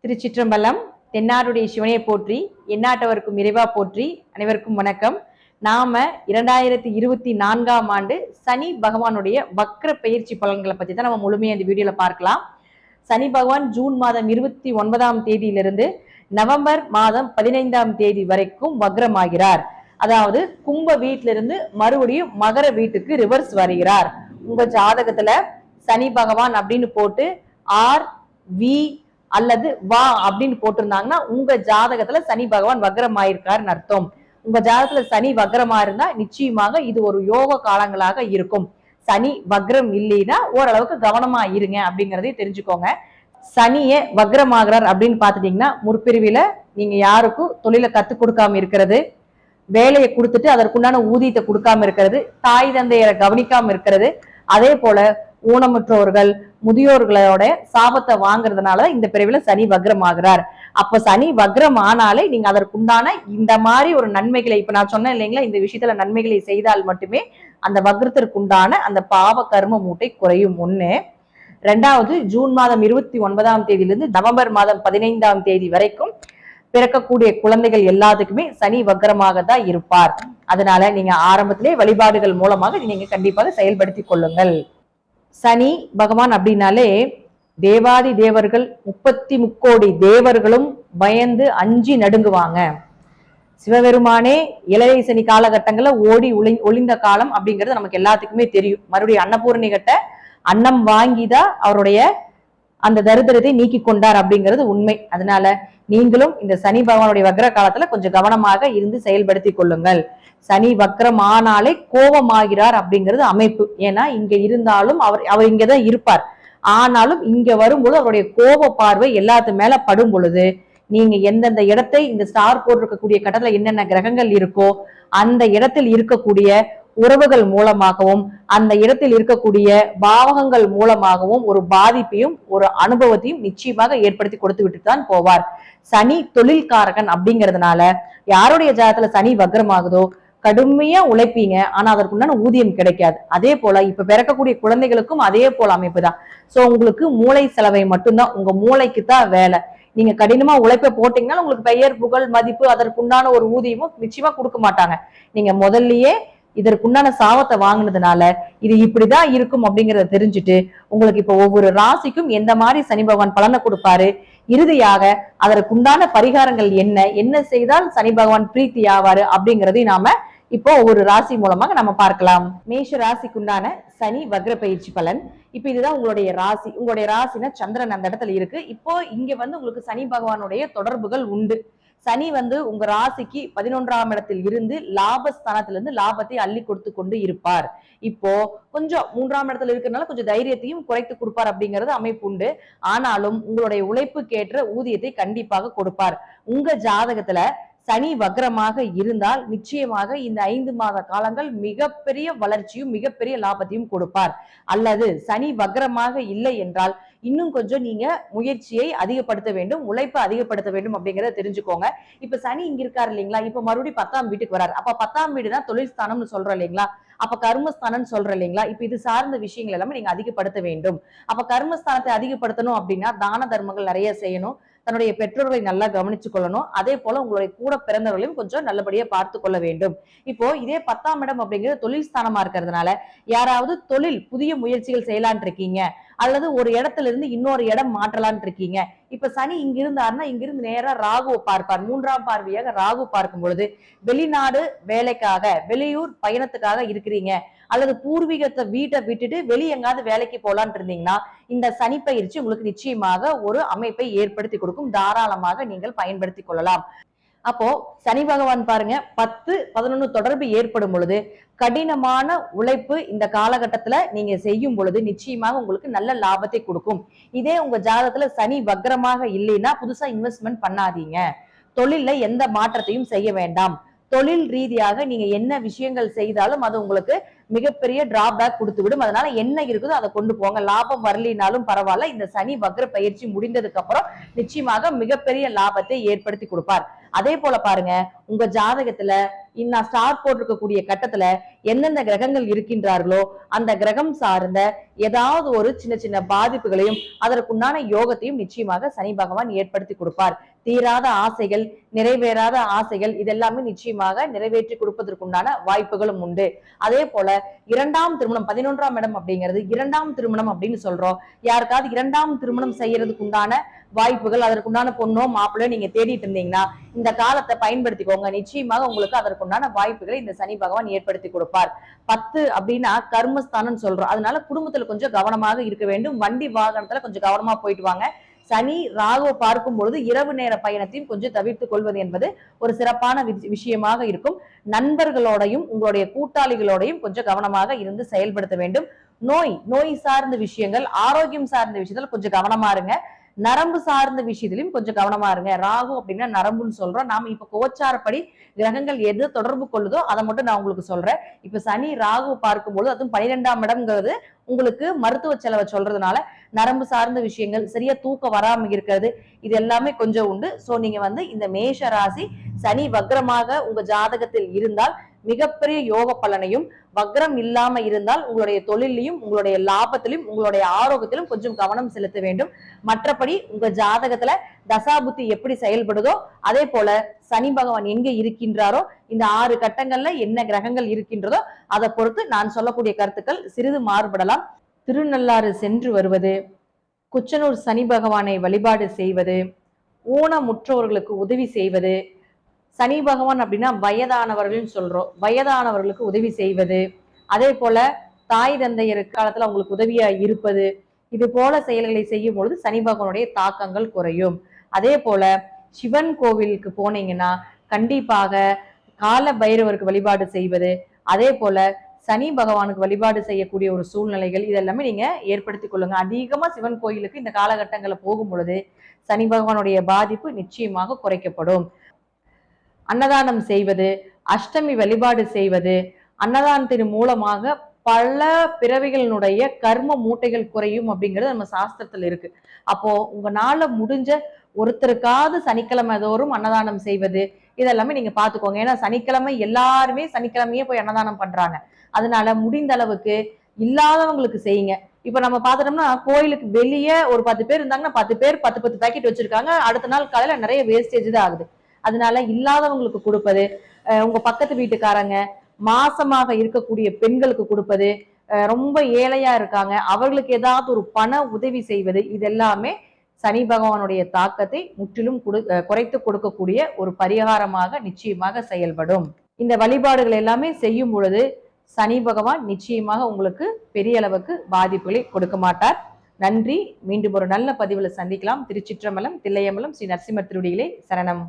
திருச்சிற்றம்பலம். தென்னாடுடைய சிவனையை போற்றி, எந்நாட்டவருக்கும் இறைவா போற்றி. அனைவருக்கும் வணக்கம். நாம 2024ஆம் ஆண்டு சனி பகவானுடைய வக்ர பயிற்சி பலன்களை பத்தி தான் நம்ம முழுமையா இந்த வீடியோல பார்க்கலாம். சனி பகவான் ஜூன் மாதம் 29ஆம் தேதியிலிருந்து நவம்பர் மாதம் 15ஆம் தேதி வரைக்கும் வக்ரமாகிறார். அதாவது கும்ப வீட்டிலிருந்து மறுபடியும் மகர வீட்டுக்கு ரிவர்ஸ் வருகிறார். உங்க ஜாதகத்துல சனி பகவான் அப்படின்னு போட்டு ஆர் வி அல்லது வா அப்படின்னு போட்டிருந்தாங்கன்னா உங்க ஜாதகத்துல சனி பகவான் வக்ரமாயிருக்காருன்னு அர்த்தம். உங்க ஜாதகத்துல சனி வக்ரமா இருந்தா நிச்சயமாக இது ஒரு யோக காலங்களாக இருக்கும். சனி வக்ரம் இல்லைன்னா ஓரளவுக்கு கவனமா இருங்க அப்படிங்கறதையும் தெரிஞ்சுக்கோங்க. சனியே வக்ரமாகிறார் அப்படின்னு பாத்துட்டீங்கன்னா முற்பிரிவில நீங்க யாருக்கும் தொழிலை கத்து கொடுக்காம இருக்கிறது, வேலையை கொடுத்துட்டு அதற்குண்டான ஊதியத்தை கொடுக்காம இருக்கிறது, தாய் தந்தையரை கவனிக்காம இருக்கிறது, அதே போல ஊனமுற்றோர்கள் முதியோர்களோட சாபத்தை வாங்குறதுனால இந்த பிரிவுல சனி வக்ரம் ஆகிறார். அப்ப சனி வக்ரம் ஆனாலே நீங்க அதற்குண்டான இந்த மாதிரி ஒரு நன்மைகளை, இப்ப நான் சொன்னேன் இல்லைங்களா, இந்த விஷயத்துல நன்மைகளை செய்தால் மட்டுமே அந்த வக்ரத்திற்குண்டான அந்த பாவ கர்ம மூட்டை குறையும். ஒண்ணு. ரெண்டாவது, ஜூன் மாதம் 29ஆம் தேதியிலிருந்து நவம்பர் மாதம் 15ஆம் தேதி வரைக்கும் பிறக்கக்கூடிய குழந்தைகள் எல்லாத்துக்குமே சனி வக்ரமாக தான் இருப்பார். அதனால நீங்க ஆரம்பத்திலே வழிபாடுகள் மூலமாக நீங்க கண்டிப்பாக செயல்படுத்தி கொள்ளுங்கள். சனி பகவான் அப்படின்னாலே தேவாதி தேவர்கள் 33 தேவர்களும் பயந்து அஞ்சி நடுங்குவாங்க. சிவபெருமானே இளைய சனி காலகட்டங்கள்ல ஓடி ஒளிந்த காலம் அப்படிங்கிறது நமக்கு எல்லாத்துக்குமே தெரியும். மறுபடியும் அன்னபூரணி கிட்ட அன்னம் வாங்கிதான் அவருடைய அந்த தரித்திரத்தை நீக்கி கொண்டார் அப்படிங்கிறது உண்மை. அதனால நீங்களும் இந்த சனி பகவானுடைய வக்ர காலத்துல கொஞ்சம் கவனமாக இருந்து செயல்படுத்தி கொள்ளுங்கள். சனி வக்ரம் ஆனாலே கோபமாகிறார் அப்படிங்கிறது அமைப்பு. ஏன்னா இங்க இருந்தாலும் அவர் இங்கதான் இருப்பார். ஆனாலும் இங்க வரும்போது அவருடைய கோப பார்வை எல்லாத்து மேல படும் பொழுது நீங்க எந்தெந்த இடத்தை இந்த ஸ்டார் போட்டிருக்கக்கூடிய கட்டத்துல என்னென்ன கிரகங்கள் இருக்கோ அந்த இடத்தில் இருக்கக்கூடிய உறவுகள் மூலமாகவும் அந்த இடத்தில் இருக்கக்கூடிய பாவகங்கள் மூலமாகவும் ஒரு பாதிப்பையும் ஒரு அனுபவத்தையும் நிச்சயமாக ஏற்படுத்தி கொடுத்து விட்டு தான் போவார். சனி தொழில்காரகன் அப்படிங்கிறதுனால யாருடைய ஜாதகத்துல சனி வக்ரமாகுதோ கடுமையா உழைப்பீங்க, ஆனா அதற்குண்டான ஊதியம் கிடைக்காது. அதே போல இப்ப பிறக்கக்கூடிய குழந்தைகளுக்கும் அதே போல அமைப்பு தான். சோ உங்களுக்கு மூளை செலவை மட்டும்தான், உங்க மூளைக்கு தான் வேலை. நீங்க கடினமா உழைப்பை போட்டீங்கன்னா உங்களுக்கு பெயர் புகழ் மதிப்பு அதற்குண்டான ஒரு ஊதியமும் நிச்சயமா கொடுக்க மாட்டாங்க. நீங்க முதல்லயே இதற்குண்டான சாபத்தை வாங்கினதுனால இது இப்படிதான் இருக்கும் அப்படிங்கறத தெரிஞ்சுட்டு உங்களுக்கு இப்ப ஒவ்வொரு ராசிக்கும் எந்த மாதிரி சனி பகவான் பலனை கொடுப்பாரு, இறுதியாக அதற்குண்டான பரிகாரங்கள் என்ன செய்தால் சனி பகவான் பிரீத்தி ஆவாரு அப்படிங்கறதையும் நாம இப்போ ஒவ்வொரு ராசி மூலமாக நம்ம பார்க்கலாம். மேஷ ராசிக்குண்டான சனி வக்ர பயிற்சி பலன். இப்ப இதுதான் உங்களுடைய ராசி. உங்களுடைய ராசினா சந்திரன் அந்த இடத்துல இருக்கு. இப்போ இங்க உங்களுக்கு சனி பகவானுடைய தொடர்புகள் உண்டு. சனி உங்க ராசிக்கு 11ஆம் இடத்தில் இருந்து லாபஸ்தானத்திலிருந்து லாபத்தை அள்ளி கொடுத்து கொண்டு இருப்பார். இப்போ கொஞ்சம் 3ஆம் இடத்துல இருக்கிறதுனால கொஞ்சம் தைரியத்தையும் குறைத்து கொடுப்பார் அப்படிங்கிறது அமைப்பு உண்டு. ஆனாலும் உங்களுடைய உழைப்புக்கேற்ற ஊதியத்தை கண்டிப்பாக கொடுப்பார். உங்க ஜாதகத்துல சனி வக்ரமாக இருந்தால் நிச்சயமாக இந்த 5 மாத காலங்கள் மிகப்பெரிய வளர்ச்சியும் மிகப்பெரிய லாபத்தையும் கொடுப்பார். அல்லது சனி வக்ரமாக இல்லை என்றால் இன்னும் கொஞ்சம் நீங்க முயற்சியை அதிகப்படுத்த வேண்டும், உழைப்பை அதிகப்படுத்த வேண்டும் அப்படிங்கிறத தெரிஞ்சுக்கோங்க. இப்ப சனி இங்க இருக்காரு இல்லைங்களா, இப்ப மறுபடியும் 10ஆம் வீட்டுக்கு வராரு. அப்ப 10ஆம் வீடு தான் தொழில் ஸ்தானம்னு சொல்றோம் இல்லைங்களா, அப்ப கர்மஸ்தானம் சொல்றோம் இல்லைங்களா. இப்ப இது சார்ந்த விஷயங்கள் எல்லாமே நீங்க அதிகப்படுத்த வேண்டும். அப்ப கர்மஸ்தானத்தை அதிகப்படுத்தணும் அப்படின்னா தான தர்மங்கள் நிறைய செய்யணும், தன்னுடைய பெற்றோர்களை நல்லா கவனிச்சு கொள்ளணும், அதே போல உங்களுடைய கூட பிறந்தவர்களையும் கொஞ்சம் நல்லபடியா பார்த்து கொள்ள வேண்டும். இப்போ இதே 10ஆம் இடம் அப்படிங்கிறது தொழில் ஸ்தானமா இருக்கிறதுனால யாராவது தொழில் புதிய முயற்சிகள் செய்யலான் இருக்கீங்க, அல்லது ஒரு இடத்துல இருந்து இன்னொரு இடம் மாற்றலான் இருக்கீங்க. இப்ப சனி இங்க இருந்தாருன்னா இங்கிருந்து நேரா ராகுவை பார்ப்பார். 3ஆம் பார்வையாக ராகு பார்க்கும் பொழுது வெளிநாடு வேலைக்காக வெளியூர் பயணத்துக்காக இருக்கிறீங்க, அல்லது பூர்வீகத்தை வீட்டை விட்டுட்டு வெளியே எங்காவது வேலைக்கு போலான் இருந்தீங்கன்னா இந்த சனி பயிற்சி உங்களுக்கு நிச்சயமாக ஒரு அமைப்பை ஏற்படுத்தி கொடுக்கும். தாராளமாக நீங்கள் பயன்படுத்தி கொள்ளலாம். அப்போ சனி பகவான் பாருங்க 10, 11 தொடர்பு ஏற்படும் பொழுது கடினமான உழைப்பு இந்த காலகட்டத்துல நீங்க செய்யும் பொழுது நிச்சயமாக உங்களுக்கு நல்ல லாபத்தை கொடுக்கும். இதே உங்க ஜாதகத்துல சனி வக்ரமாக இல்லைன்னா புதுசா இன்வெஸ்ட்மெண்ட் பண்ணாதீங்க, தொழில்ல எந்த மாற்றத்தையும் செய்ய வேண்டாம். தொழில் ரீதியாக நீங்க என்ன விஷயங்கள் செய்தாலும் அது உங்களுக்கு மிகப்பெரிய டிராபேக் கொடுத்து விடும். அதனால என்ன இருக்குதோ அதை கொண்டு போங்க. லாபம் வரலினாலும் பரவாயில்ல, இந்த சனி வக்ர பயிற்சி முடிந்ததுக்கு அப்புறம் நிச்சயமாக மிகப்பெரிய லாபத்தை ஏற்படுத்தி கொடுப்பார். அதே போல பாருங்க, உங்க ஜாதகத்துல நான் ஸ்டார் போட்டிருக்கக்கூடிய கட்டத்துல எந்தெந்த கிரகங்கள் இருக்கின்றார்களோ அந்த கிரகம் சார்ந்த ஏதாவது ஒரு சின்ன சின்ன பாதிப்புகளையும் அதற்குண்டான யோகத்தையும் நிச்சயமாக சனி பகவான் ஏற்படுத்தி கொடுப்பார். தீராத ஆசைகள், நிறைவேறாத ஆசைகள் இதெல்லாமே நிச்சயமாக நிறைவேற்றி கொடுப்பதற்குண்டான வாய்ப்புகளும் உண்டு. அதே போல இரண்டாம் திருமணம், 11ஆம் இடம் அப்படிங்கிறது இரண்டாம் திருமணம் அப்படின்னு சொல்றோம். யாருக்காவது இரண்டாம் திருமணம் செய்யறதுக்கு உண்டான வாய்ப்புகள், அதற்குண்டான பொண்ணோ மாப்பிள்ளையோ நீங்க தேடிட்டு இருந்தீங்கன்னா இந்த காலத்தை பயன்படுத்திக்கோங்க. நிச்சயமாக உங்களுக்கு அதற்குண்டான வாய்ப்புகளை இந்த சனி பகவான் ஏற்படுத்தி கொடுப்பார். 10 அப்படின்னா கர்மஸ்தானம் சொல்றோம். அதனால குடும்பத்துல கொஞ்சம் கவனமாக இருக்க வேண்டும். வண்டி வாகனத்துல கொஞ்சம் கவனமா போயிட்டு வாங்க. சனி ராகுவை பார்க்கும் பொழுது இரவு நேர பயணத்தையும் கொஞ்சம் தவிர்த்து கொள்வது என்பது ஒரு சிறப்பான விஷயமாக இருக்கும். நண்பர்களோடையும் உங்களுடைய கூட்டாளிகளோடையும் கொஞ்சம் கவனமாக இருந்து செயல்படுத்த வேண்டும். நோய் சார்ந்த விஷயங்கள், ஆரோக்கியம் சார்ந்த விஷயத்துல கொஞ்சம் கவனமா இருங்க. நரம்பு சார்ந்த விஷயத்திலையும் கொஞ்சம் கவனமா இருங்க. ராகு அப்படின்னா நரம்புன்னு சொல்றோம். நாம இப்ப கோச்சாரப்படி கிரகங்கள் எது தொடர்பு கொள்ளுதோ அதை மட்டும் நான் உங்களுக்கு சொல்றேன். இப்ப சனி ராகு பார்க்கும்போது, அதுவும் 12ஆம் இடம்ங்கிறது உங்களுக்கு மருத்துவ செலவை சொல்றதுனால நரம்பு சார்ந்த விஷயங்கள், சரியா தூக்கம் வராம இருக்கிறது, இது எல்லாமே கொஞ்சம் உண்டு. சோ நீங்க இந்த மேஷ ராசி சனி வக்ரமாக உங்க ஜாதகத்தில் இருந்தால் மிகப்பெரிய யோக பலனையும், வக்ரம் இல்லாம இருந்தால் உங்களுடைய தொழிலையும் உங்களுடைய லாபத்திலும் உங்களுடைய ஆரோக்கியத்திலும் கொஞ்சம் கவனம் செலுத்த வேண்டும். மற்றபடி உங்க ஜாதகத்துல தசாபுத்தி எப்படி செயல்படுதோ அதே போல சனி பகவான் எங்க இருக்கின்றாரோ இந்த 6 கட்டங்கள்ல என்ன கிரகங்கள் இருக்கின்றதோ அதை பொறுத்து நான் சொல்லக்கூடிய கருத்துக்கள் சிறிது மாறுபடலாம். திருநள்ளாறு சென்று வருவது, குச்சனூர் சனி பகவானை வழிபாடு செய்வது, ஊனமுற்றோர்களுக்கு உதவி செய்வது, சனி பகவான் அப்படின்னா வயதானவர்கள் சொல்றோம், வயதானவர்களுக்கு உதவி செய்வது, அதே போல தாய் தந்தையர் காலத்துல அவங்களுக்கு உதவியா இருப்பது, இது போல செயல்களை செய்யும் பொழுது சனி பகவானுடைய தாக்கங்கள் குறையும். அதே போல சிவன் கோவிலுக்கு போனீங்கன்னா கண்டிப்பாக கால பைரவருக்கு வழிபாடு செய்வது, அதே போல சனி பகவானுக்கு வழிபாடு செய்யக்கூடிய ஒரு சூழ்நிலைகள் இதெல்லாமே நீங்க ஏற்படுத்திக் கொள்ளுங்க. அதிகமா சிவன் கோயிலுக்கு இந்த காலகட்டங்களை போகும் பொழுது சனி பகவானுடைய பாதிப்பு நிச்சயமாக குறைக்கப்படும். அன்னதானம் செய்வது, அஷ்டமி வழிபாடு செய்வது, அன்னதானத்தின் மூலமாக பல பிறவிகளினுடைய கர்ம மூட்டைகள் குறையும் அப்படிங்கிறது நம்ம சாஸ்திரத்துல இருக்கு. அப்போ உங்களால முடிஞ்ச ஒருத்தருக்காவது சனிக்கிழமை தோறும் அன்னதானம் செய்வது இதெல்லாமே நீங்க பாத்துக்கோங்க. ஏன்னா சனிக்கிழமை எல்லாருமே சனிக்கிழமையே போய் அன்னதானம் பண்றாங்க. அதனால முடிந்த அளவுக்கு இல்லாதவங்களுக்கு செய்யுங்க. இப்ப நம்ம பாத்துட்டோம்னா கோயிலுக்கு வெளியே ஒரு 10 பேர் இருந்தாங்கன்னா 10 பேர் 10 பேக்கெட் வச்சிருக்காங்க. அடுத்த நாள் காலையில நிறைய வேஸ்டேஜ் தான் ஆகுது. அதனால இல்லாதவங்களுக்கு கொடுப்பது, உங்க பக்கத்து வீட்டுக்காரங்க, மாசமாக இருக்கக்கூடிய பெண்களுக்கு கொடுப்பது, ரொம்ப ஏழையா இருக்காங்க அவர்களுக்கு ஏதாவது ஒரு பண உதவி செய்வது, இதெல்லாமே சனி பகவானுடைய தாக்கத்தை முற்றிலும் குறைத்து கொடுக்கக்கூடிய ஒரு பரிகாரமாக நிச்சயமாக செயல்படும். இந்த வழிபாடுகள் எல்லாமே செய்யும் பொழுது சனி பகவான் நிச்சயமாக உங்களுக்கு பெரிய அளவுக்கு பாதிப்புகளை கொடுக்க மாட்டார். நன்றி. மீண்டும் ஒரு நல்ல பதிவுல சந்திக்கலாம். திருச்சிற்றம்பலம், தில்லையம்பலம், ஸ்ரீ நரசிம்மர் திருவடிகளே சரணம்.